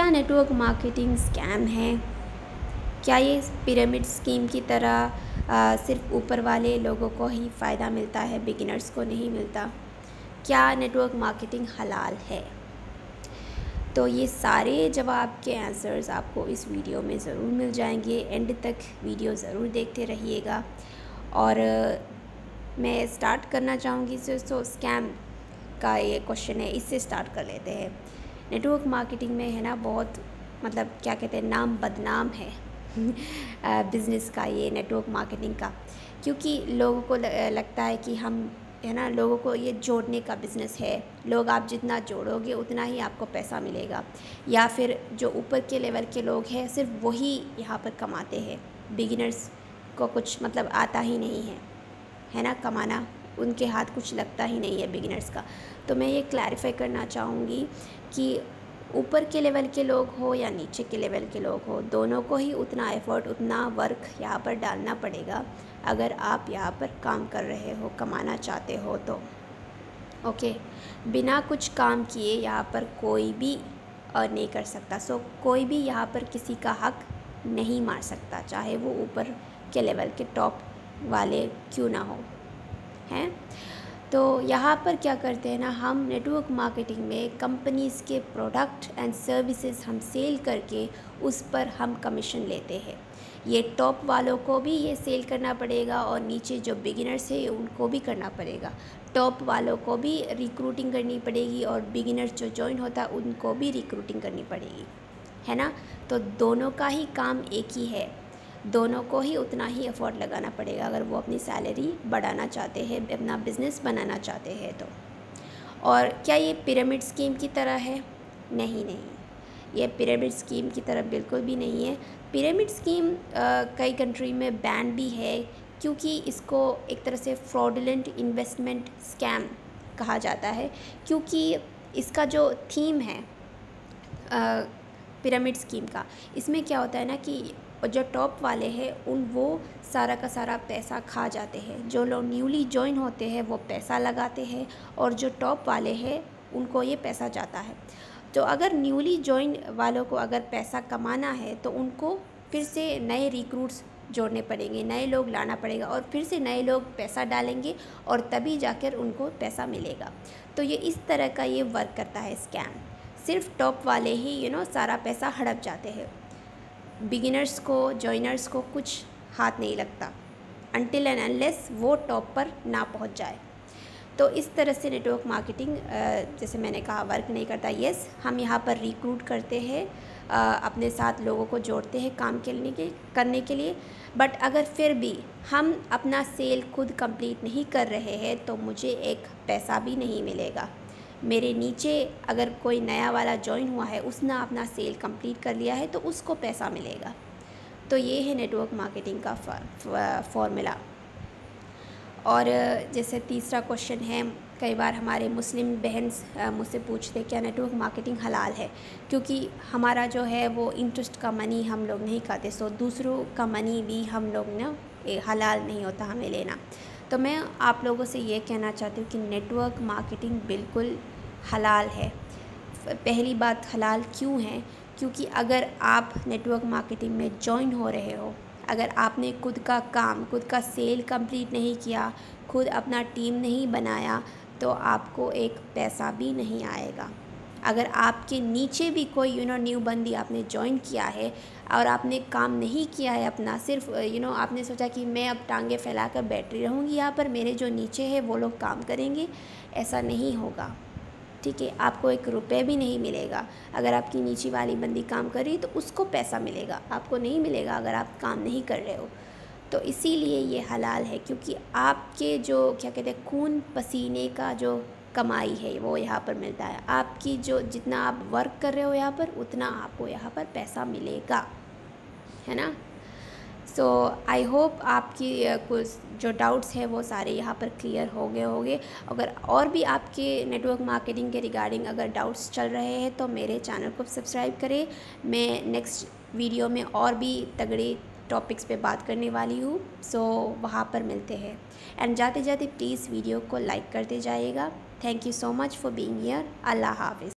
क्या network marketing scam है? क्या ये पिरामिड स्कीम की तरह सिर्फ ऊपर वाले लोगों को ही फ़ायदा मिलता है, बिगिनर्स को नहीं मिलता? क्या नेटवर्क मार्केटिंग हलाल है? तो ये सारे जवाब के आंसर्स आपको इस वीडियो में ज़रूर मिल जाएंगे। एंड तक वीडियो ज़रूर देखते रहिएगा। और मैं स्टार्ट करना चाहूँगी तो स्कैम का ये क्वेश्चन है, इससे स्टार्ट कर लेते हैं। नेटवर्क मार्केटिंग में है ना बहुत मतलब क्या कहते हैं, नाम बदनाम है बिज़नेस का, ये नेटवर्क मार्केटिंग का, क्योंकि लोगों को लगता है कि हम है ना, लोगों को ये जोड़ने का बिज़नेस है। लोग आप जितना जोड़ोगे उतना ही आपको पैसा मिलेगा, या फिर जो ऊपर के लेवल के लोग हैं सिर्फ वही यहाँ पर कमाते हैं। बिगिनर्स को कुछ मतलब आता ही नहीं है ना कमाना, उनके हाथ कुछ लगता ही नहीं है बिगिनर्स का। तो मैं ये क्लैरिफाई करना चाहूँगी कि ऊपर के लेवल के लोग हो या नीचे के लेवल के लोग हो, दोनों को ही उतना एफ़र्ट, उतना वर्क यहाँ पर डालना पड़ेगा अगर आप यहाँ पर काम कर रहे हो, कमाना चाहते हो तो। ओके, बिना कुछ काम किए यहाँ पर कोई भी अर्न नहीं कर सकता। सो कोई भी यहाँ पर किसी का हक नहीं मार सकता, चाहे वो ऊपर के लेवल के टॉप वाले क्यों ना हो, हैं। तो यहाँ पर क्या करते हैं ना, हम नेटवर्क मार्केटिंग में कंपनीज़ के प्रोडक्ट एंड सर्विसेज हम सेल करके उस पर हम कमीशन लेते हैं। ये टॉप वालों को भी ये सेल करना पड़ेगा और नीचे जो बिगिनर्स है उनको भी करना पड़ेगा। टॉप वालों को भी रिक्रूटिंग करनी पड़ेगी और बिगिनर्स जो ज्वाइन होता है उनको भी रिक्रूटिंग करनी पड़ेगी, है ना। तो दोनों का ही काम एक ही है, दोनों को ही उतना ही एफर्ट लगाना पड़ेगा अगर वो अपनी सैलरी बढ़ाना चाहते हैं, अपना बिज़नेस बनाना चाहते हैं तो। और क्या ये पिरामिड स्कीम की तरह है? नहीं, ये पिरामिड स्कीम की तरह बिल्कुल भी नहीं है। पिरामिड स्कीम कई कंट्री में बैन भी है, क्योंकि इसको एक तरह से फ्रॉडुलेंट इन्वेस्टमेंट स्कैम कहा जाता है, क्योंकि इसका जो थीम है पिरामिड स्कीम का, इसमें क्या होता है ना कि जो टॉप वाले हैं वो सारा का सारा पैसा खा जाते हैं। जो लोग न्यूली ज्वाइन होते हैं वो पैसा लगाते हैं और जो टॉप वाले हैं उनको ये पैसा जाता है। तो अगर न्यूली ज्वाइन वालों को अगर पैसा कमाना है तो उनको फिर से नए रिक्रूट्स जोड़ने पड़ेंगे, नए लोग लाना पड़ेगा और फिर से नए लोग पैसा डालेंगे और तभी जाकर उनको पैसा मिलेगा। तो ये इस तरह का ये वर्क करता है स्कैम। सिर्फ टॉप वाले ही सारा पैसा हड़प जाते हैं, बिगिनर्स को, जॉइनर्स को कुछ हाथ नहीं लगता अनटिल एंड अनलेस वो टॉप पर ना पहुंच जाए। तो इस तरह से नेटवर्क मार्केटिंग जैसे मैंने कहा वर्क नहीं करता। यस, हम यहाँ पर रिक्रूट करते हैं, अपने साथ लोगों को जोड़ते हैं काम करने के लिए, बट अगर फिर भी हम अपना सेल खुद कंप्लीट नहीं कर रहे हैं तो मुझे एक पैसा भी नहीं मिलेगा। मेरे नीचे अगर कोई नया वाला ज्वाइन हुआ है, उसने अपना सेल कंप्लीट कर लिया है तो उसको पैसा मिलेगा। तो ये है नेटवर्क मार्केटिंग का फॉर्मूला। और जैसे तीसरा क्वेश्चन है, कई बार हमारे मुस्लिम बहन मुझसे पूछते क्या नेटवर्क मार्केटिंग हलाल है, क्योंकि हमारा जो है वो इंटरेस्ट का मनी हम लोग नहीं खाते। सो दूसरों का मनी भी हम लोग ना हलाल नहीं होता हमें लेना। तो मैं आप लोगों से ये कहना चाहती हूँ कि नेटवर्क मार्केटिंग बिल्कुल हलाल है। पहली बात, हलाल क्यों है? क्योंकि अगर आप नेटवर्क मार्केटिंग में ज्वाइन हो रहे हो, अगर आपने खुद का काम, खुद का सेल कंप्लीट नहीं किया, खुद अपना टीम नहीं बनाया, तो आपको एक पैसा भी नहीं आएगा। अगर आपके नीचे भी कोई न्यू बंदी आपने ज्वाइन किया है और आपने काम नहीं किया है अपना, सिर्फ आपने सोचा कि मैं अब टांगे फैलाकर बैठी रहूँगी यहाँ पर, मेरे जो नीचे है वो लोग काम करेंगे, ऐसा नहीं होगा। ठीक है, आपको एक रुपये भी नहीं मिलेगा। अगर आपकी नीची वाली बंदी काम कर रही है तो उसको पैसा मिलेगा, आपको नहीं मिलेगा अगर आप काम नहीं कर रहे हो। तो इसीलिए ये हलाल है, क्योंकि आपके जो क्या कहते हैं खून पसीने का जो कमाई है वो यहाँ पर मिलता है। आपकी जो जितना आप वर्क कर रहे हो यहाँ पर, उतना आपको यहाँ पर पैसा मिलेगा, है ना। सो आई होप आपकी कुछ जो डाउट्स हैं वो सारे यहाँ पर क्लियर हो गए होंगे। अगर और भी आपके नेटवर्क मार्केटिंग के रिगार्डिंग अगर डाउट्स चल रहे हैं तो मेरे चैनल को सब्सक्राइब करें। मैं नेक्स्ट वीडियो में और भी तगड़े टॉपिक्स पे बात करने वाली हूँ। सो वहाँ पर मिलते हैं। एंड जाते जाते प्लीज़ वीडियो को लाइक करते जाइएगा। Thank you so much for being here. अल्लाह हाफिज़।